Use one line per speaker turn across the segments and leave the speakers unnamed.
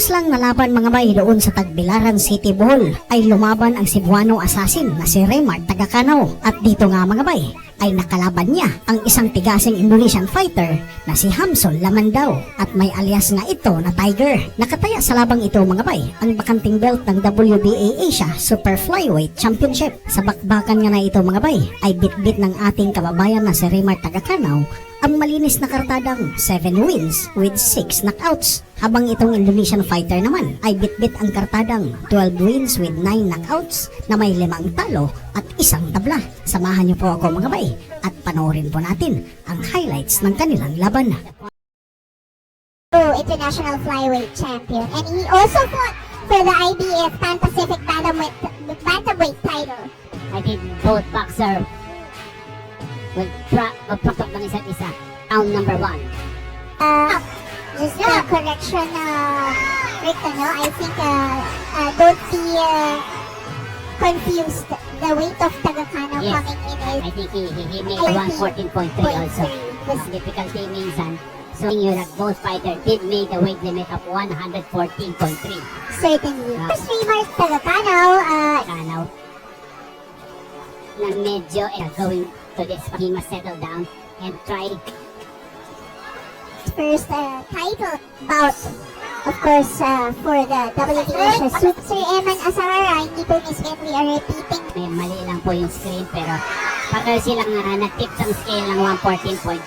Matapos lang nalaban mga bay doon sa Tagbilaran City Bohol ay lumaban ang Cebuano assassin na si Raymar Tagakanaw. At dito nga mga bay ay nakalaban niya ang isang tigasing Indonesian fighter na si Hamson Lamandao at may alias nga ito na Tiger. Nakataya sa labang ito mga bay ang bakanting belt ng WBA Asia Super Flyweight Championship. Sa bakbakan nga na ito mga bay ay bitbit ng ating kababayan na si Raymar Tagakanaw ang malinis na kartadang 7 wins with 6 knockouts. Habang itong Indonesian fighter naman ay bitbit ang kartadang 12 wins with 9 knockouts na may 5 talo at 1 tabla. Samahan niyo po ako mga bay at panoorin po natin ang highlights ng kanilang laban.
International flyweight champion, and he also fought for the IBF Pan Pacific Bantamweight title.
I think both boxer will magprotok ng isa't isa. Round number 1.
Just a correction, Rick, I think don't be confused. The weight of Tagakanaw
Yes.
coming in is
I think he made 114.3 also. The difficulty minsan. So you that both fighters did make the weight limit of 114.3.
certainly. First Raymar Tagakanaw,
Kanaw na medyo going to this, he must settle down and try.
first title bout, of course, for the WBA Asia. Sir Eman Asahara, hindi po miskin, we are repeating.
May mali lang po yung screen pero pareho silang nag-tip ang scale ng 114.3.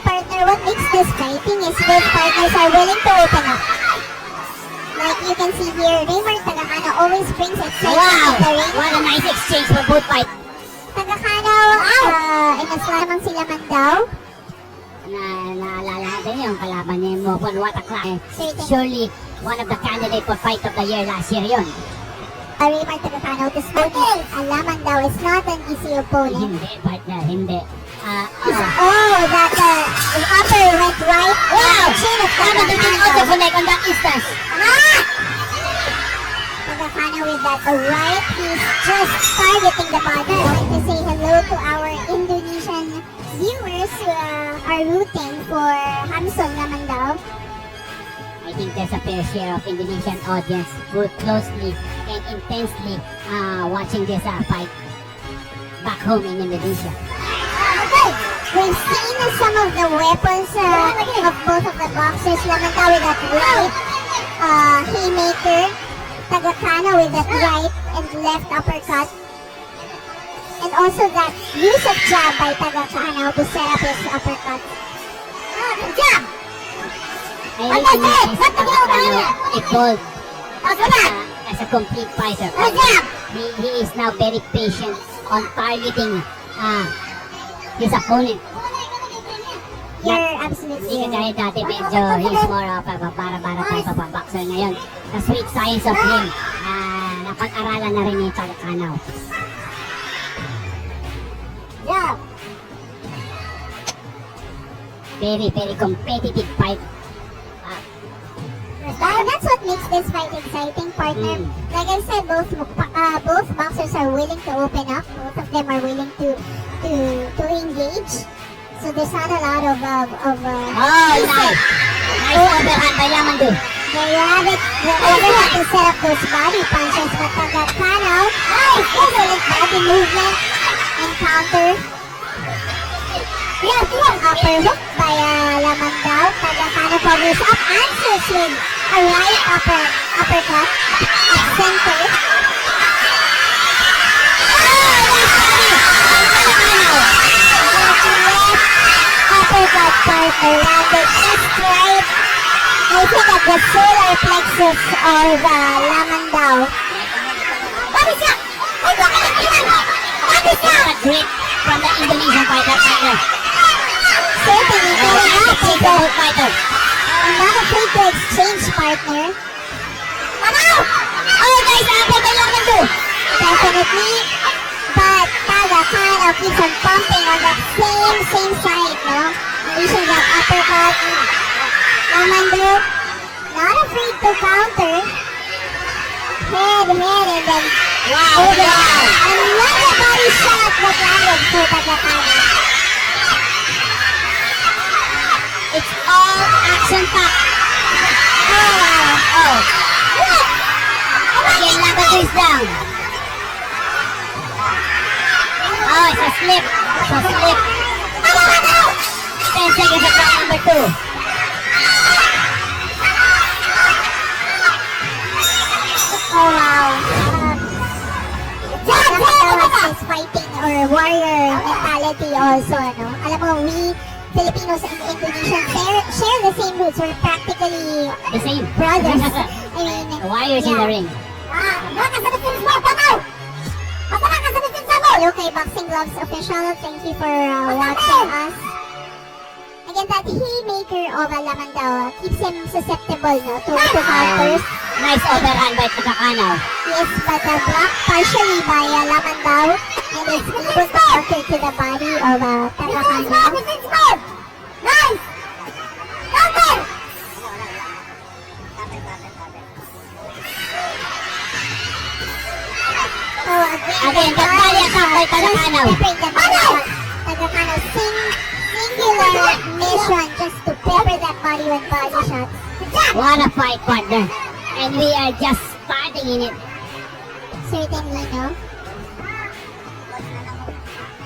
Partner, what makes this fighting is both partners are willing to open up. Like you can see here, Raymar Tagakanaw always brings excitement
Wow!
to the ring.
What a nice exchange for both fighters.
Tagakanaw, inaslamang sila man daw.
Naalala natin yung kalaban ni Mopon Watakla.
Certainly.
Surely one of the candidates for fight of the year last year yun.
Raymar Tagakanaw to Spoonie. Alaman daw is not an easy opponent.
Hindi, partner, hindi.
That upper went right.
Wow!
Chin of
Tama to din also
Tagakanaw.
for like on that instance.
Tagakanaw with that right. He's just targeting the body. I want to say hello to our Indonesian viewers who are rooting for Hamson Lamandao.
I think there's a fair share of Indonesian audience who closely and intensely watching this fight back home in Indonesia.
Okay, we've seen some of the weapons of both of the boxers. Lamandao with that right haymaker. Tagakanaw with that right and left uppercut. And also that use of jab by Tagakanaw to set up his uppercut. Good job!
I really think Tagakanaw evolved as a complete fighter.
Good job!
He is now very patient on targeting his opponent.
You're absolutely
Hindi ka
right.
kahit dati medyo he's more of a para type of a boxer ngayon. The sweet science of him, napag-aralan na rin ni Tagakanaw.
Yeah.
Very, very competitive fight.
That's what makes this fight exciting, partner. Like I said, both boxers are willing to open up. Both of them are willing to engage. So there's not a lot of
Nice! Nice overhand by Lamandao.
There you have it. The overhead to set up those body punches, but Tagakanaw, excellent body movement and counter. Upper hook by Lamandao. Tagakanaw powers up, answers with a right uppercut at center. Uppercut partner landed just right. I think at the solar plexus of Lamandao. What is that? What is that?
A grip from the Indonesian fighter.
Certainly, they're not afraid
Both fighter.
I'm not afraid to exchange, partner.
Oh, guys, upper by Lamandao.
Definitely. But Tagakanaw keeps on pumping on that same side, no? Unleashing that uppercut. Lamandao, not afraid to counter. Head, and then
Wow!
another body shot that landed for Tagakanaw.
It's all action-packed.
Oh,
slip. So slip. 10 seconds of round number 2.
Oh wow. Lamandaw is fighting or warrior mentality also, ano? Alam mo, we Filipinos and Indonesians share the same roots. We're practically
The same.
brothers. I mean,
The warriors in the ring.
Hello kay Boxing Gloves Official. Thank you for watching us. Again, that haymaker of Lamandaw keeps him susceptible, no, to counters.
Nice overhand by Tagakanaw.
Yes, but blocked partially by Lamandaw and is able to counter to the body of Tagakanaw. Nice! Counter! Oh,
Again, the body attack by Tagakanaw.
Tagakanaw singular mission just to pepper that body with body shots.
What a fight, partner. And we are just starting in it.
Certainly, no?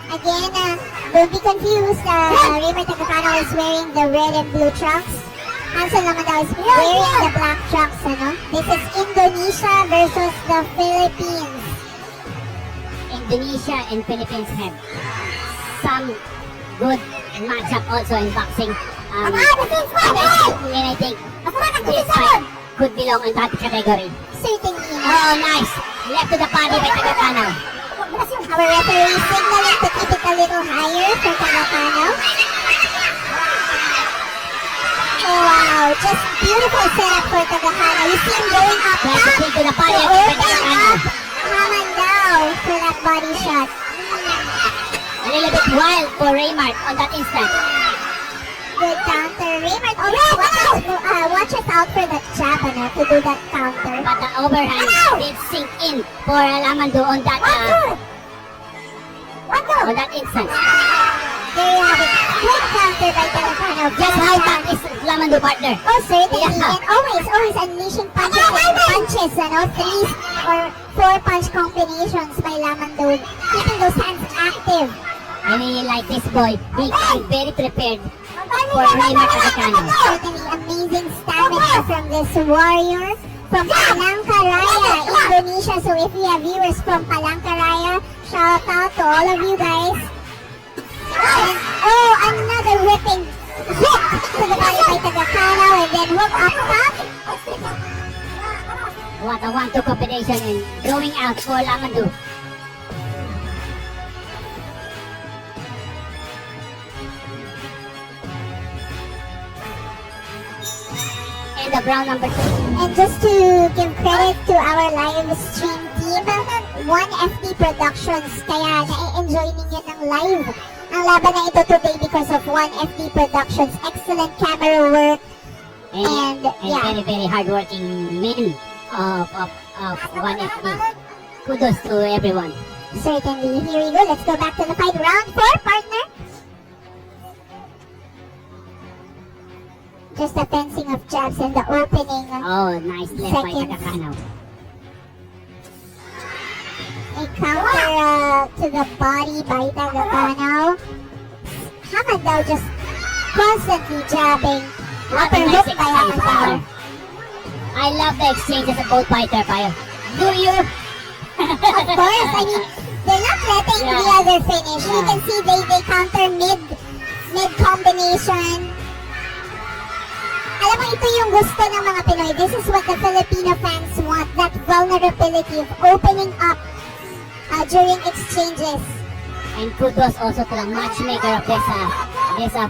Again, don't be confused. Raymond Tagakanaw is wearing the red and blue trunks. Hanson Lamandaw is wearing the black trunks, ano? This is Indonesia versus the Philippines.
Indonesia and Philippines have some good matchup also in boxing. And I think this fight could belong in that category.
Certainly, no?
Oh, nice. Left to the body by Tagakanaw.
Our referee signaling to keep it a little higher for Tagakanaw. Oh wow, just beautiful setup for Tagakanaw. You see him going up
Tries to
top.
take to the body
to
by
open
Tagakanaw.
up Lamandaw for that body shot.
A little bit wild for Raymart on that instant.
Good counter. Raymond always watches out for that jab, ano, to do that counter.
But the overhand did sink in for Lamando on that instant.
There you have it. Good counter by Tagakanaw.
Just how that is Lamando, partner.
Oh, certainly.
Yeah.
And always unleashing punches and punches, ano, 3 or 4 punch combinations by Lamando. Keeping those hands active.
I really like this boy. He's very prepared for Raymart Tagakanaw.
Certainly amazing stamina from this warrior from Palangkaraya, Indonesia. So if we have viewers from Palangkaraya, shout out to all of you guys. And, oh, another whipping hook to the body by Tagakanaw and then hook up top.
What a 1-2 combination and going out for Lamando. And the brown number 2.
And just to give credit to our live stream team, 1FD Productions, kaya na-enjoy ninyo ng live ang laban na ito today because of 1FD Productions. Excellent camera work. And, yeah.
Very, very hardworking men of 1FD. Kudos to everyone.
Certainly. Here we go. Let's go back to the fight. Round 4, partner. Just the fencing of jabs and the opening.
Oh, nice left by
Seconds.
Tagakanaw.
A counter to the body by Tagakanaw. Lamandaw just constantly jabbing.
What a
Upper
nice
hook by
exchange,
Lamandaw.
partner. I love the exchanges of both fighter, Payo. Do you?
Of course, I mean, they're not letting the
Yeah.
other finish. You
Yeah.
can see they counter mid combination. Alam mo, ito yung gusto ng mga Pinoy. This is what the Filipino fans want. That vulnerability of opening up during exchanges.
And kudos also to the matchmaker of this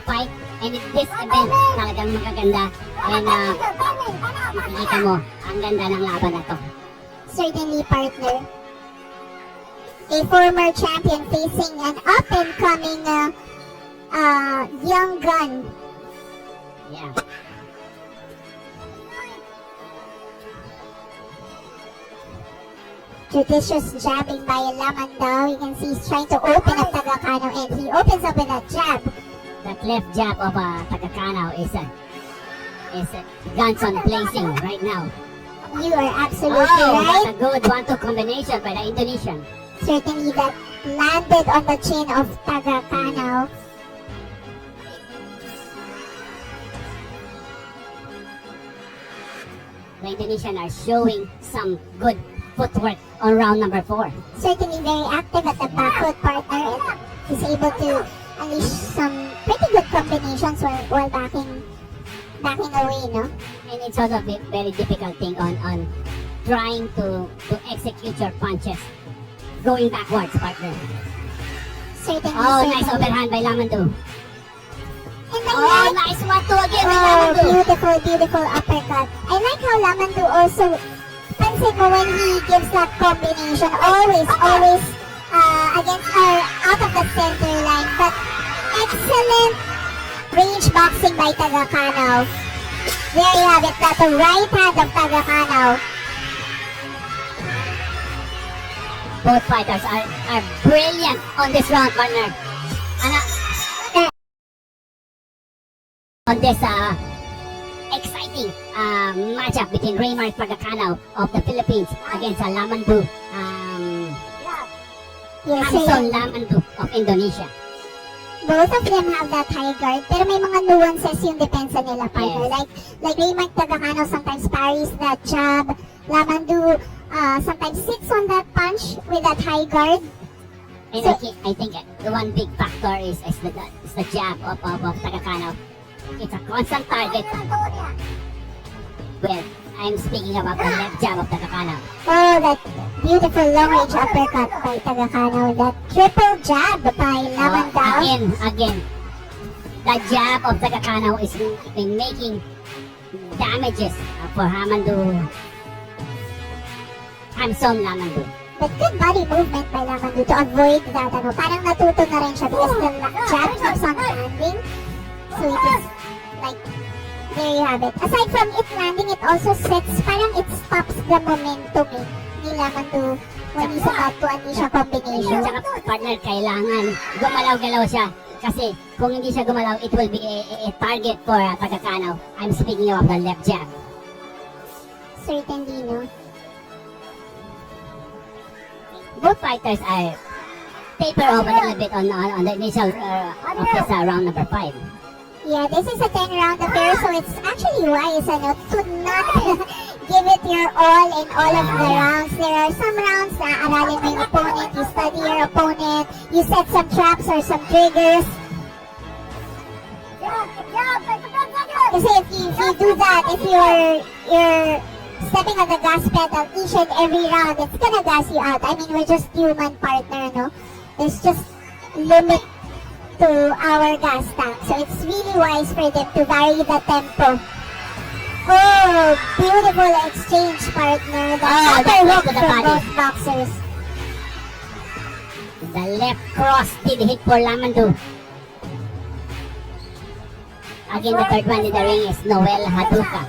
fight. And this event, talagang magaganda. And makikita mo, ang ganda ng laban na to.
Certainly, partner. A former champion facing an up-and-coming young gun.
Yeah.
Judicious jabbing by Lamandaw. You can see he's trying to open up Tagakanaw and he opens up with a jab.
That left jab of Tagakanaw is guns on blazing right now.
You are absolutely
Oh,
right.
what a good 1-2 combination by the Indonesian.
Certainly that landed on the chin of Tagakanaw.
The Indonesian are showing some good footwork on round number 4.
Certainly very active at the back foot partner, and he's able to unleash some pretty good combinations while backing away, no?
And it's also a very difficult thing on trying to execute your punches going backwards, partner.
Certainly.
Oh,
certainly.
nice overhand by Lamandu.
And I
Oh,
like,
nice 1-2 again by
oh,
Lamandu.
beautiful, beautiful uppercut. I like how Lamandu also, pansin mo when he gives that combination, always against or out of the center line. But excellent range boxing by Tagakanaw. There you have it, that's the right hand of Tagakanaw.
Both fighters are brilliant on this round, partner. On this exciting matchup between Raymar Tagakanaw of the Philippines against Lamandu,
Yes,
Hamson Lamandu of Indonesia.
both of them have that high guard, pero may mga nuances yung depensa nila, partner.
Yes.
Like Raymond Tagakanaw sometimes parries that jab. Lamandu sometimes sits on that punch with that high guard.
And
So-
I think the one big factor is the jab of Tagakanaw. It's a constant target. Well, I'm speaking about the left jab of Tagakanaw.
Oh, that beautiful long-range uppercut by Tagakanaw. That triple jab by Lamandaw.
Again, the jab of Tagakanaw is making damages for Hamson Lamandu.
But good body movement by Lamandu to avoid that. Parang natuto na rin siya because the jab keeps on landing. So it is like, there you have it. Aside from it landing, it also sets, parang it stops the momentum ni Lamandu when he's about to unleash a combination.
Tsaka partner, kailangan gumalaw-galaw siya. Kasi kung hindi siya gumalaw, it will be a target for Tagakanaw. I'm speaking of the left jab.
Certainly, no?
Both fighters are taper off a little bit on the initial of this round number 5.
Yeah, this is a 10-round affair, so it's actually wise to not give it your all in all of the rounds. There are some rounds na aralin mo yung opponent, you study your opponent, you set some traps or some triggers. Kasi if you do that, if you're stepping on the gas pedal each and every round, it's gonna gas you out. I mean, we're just human, partner, no? There's just limit to our gas tank. So it's really wise for them to vary the tempo. Oh, beautiful exchange, partner. The upper
that's
hook
to the
from
body.
both boxers.
The left cross did hit for Lamandu. Again, the third one in the ring is Noel Haduka.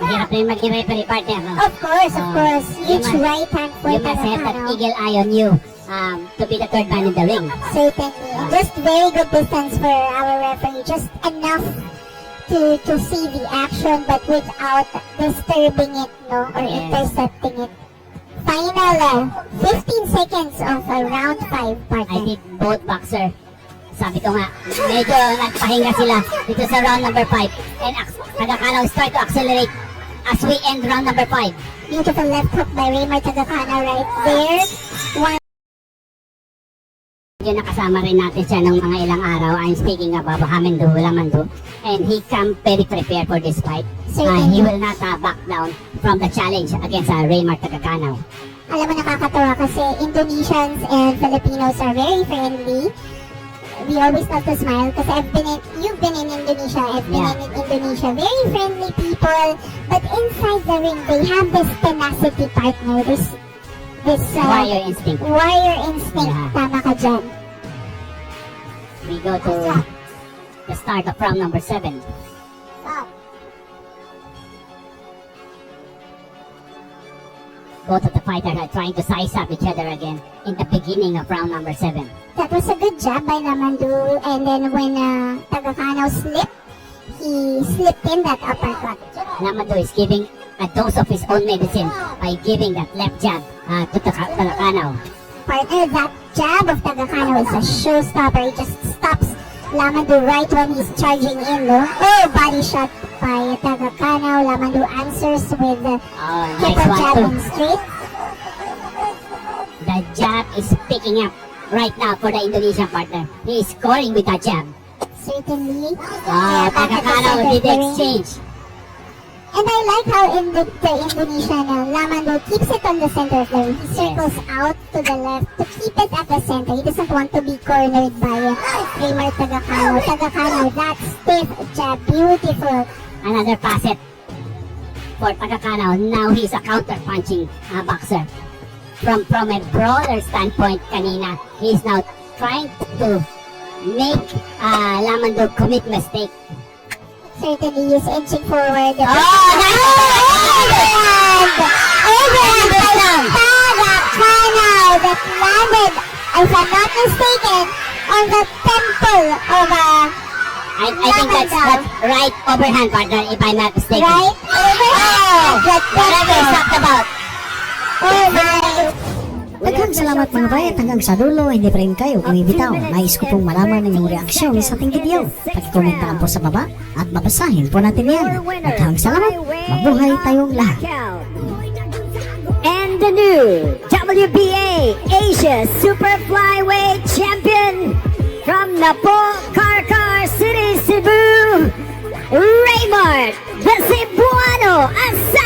Hirap rin mag-referee partner. No?
Of course.
You
Each
must-
right hand for
You must have that
Tagakanaw.
eagle eye on you to be the third man in the ring.
Certainly. Just very good distance for our referee. Just enough to see the action but without disturbing it, no? Or
Yes.
intercepting it. Final 15 seconds of round 5,
I
partner.
think both boxer, sabi ko nga, medyo nagpahinga sila dito sa round number 5. And Tagakanaw start to accelerate as we end round number 5.
Beautiful left hook by Raymar Tagakanaw right there. One.
Yun, nakasama rin natin siya ng mga ilang araw. I'm speaking about Lamandu. And he come very prepared for this fight.
Certainly.
He will not back down from the challenge against Raymar Tagakanaw.
Alam mo, nakakatawa kasi Indonesians and Filipinos are very friendly. We always love to smile kasi you've been in Indonesia, I've been
Yeah.
in Indonesia. Very friendly people, but inside the ring, they have this tenacity, partner. This
Warrior instinct.
warrior instinct.
Yeah.
Tama ka dyan.
We go to the start of round number 7. Both of the fighters are trying to size up each other again in the beginning of round number 7.
That was a good job by Lamandu, and then when Tagakanaw slipped, he slipped in that uppercut.
Lamandu is giving a a dose of his own medicine by giving that left jab to Tagakanaw.
Partner, that jab of Tagakanaw is a showstopper. He just stops Lamando right when he's charging in, no? Oh, body shot by Tagakanaw. Lamando answers with the
Nice
triple jab
one
and
too.
straight.
The jab is picking up right now for the Indonesian partner. He is scoring with that jab.
Certainly.
Tagakanaw
center
did the
of the ring.
exchange.
And I like how in the Indonesian Lamando keeps it on the center of the ring. He circles out to the left to keep it at the center. He doesn't want to be cornered by Raymar Tagakanaw. Tagakanaw, that stiff jab, beautiful.
Another facet for Tagakanaw. Now he's a counter-punching boxer. From a brawler standpoint kanina, he's now trying to make Lamando commit mistake.
Certainly, he's inching forward. Overhand by Tagakanaw that landed, if I'm not mistaken, on the temple of
I think that's right overhand, partner, if I'm not mistaken.
right overhand. That
Whatever he's talked about.
Oh my.
Daghang salamat mga bay at hanggang sa dulo, hindi pa rin kayo bumibitaw. Nais ko pong malaman ang inyong reaksyon sa ating video. Pag-comment lang po sa baba at babasahin po natin yan. Daghang salamat, mabuhay tayong lahat.
And the new WBA Asia Super Flyweight Champion from Napo, Karkar City, Cebu, Raymar the Cebuano Asa.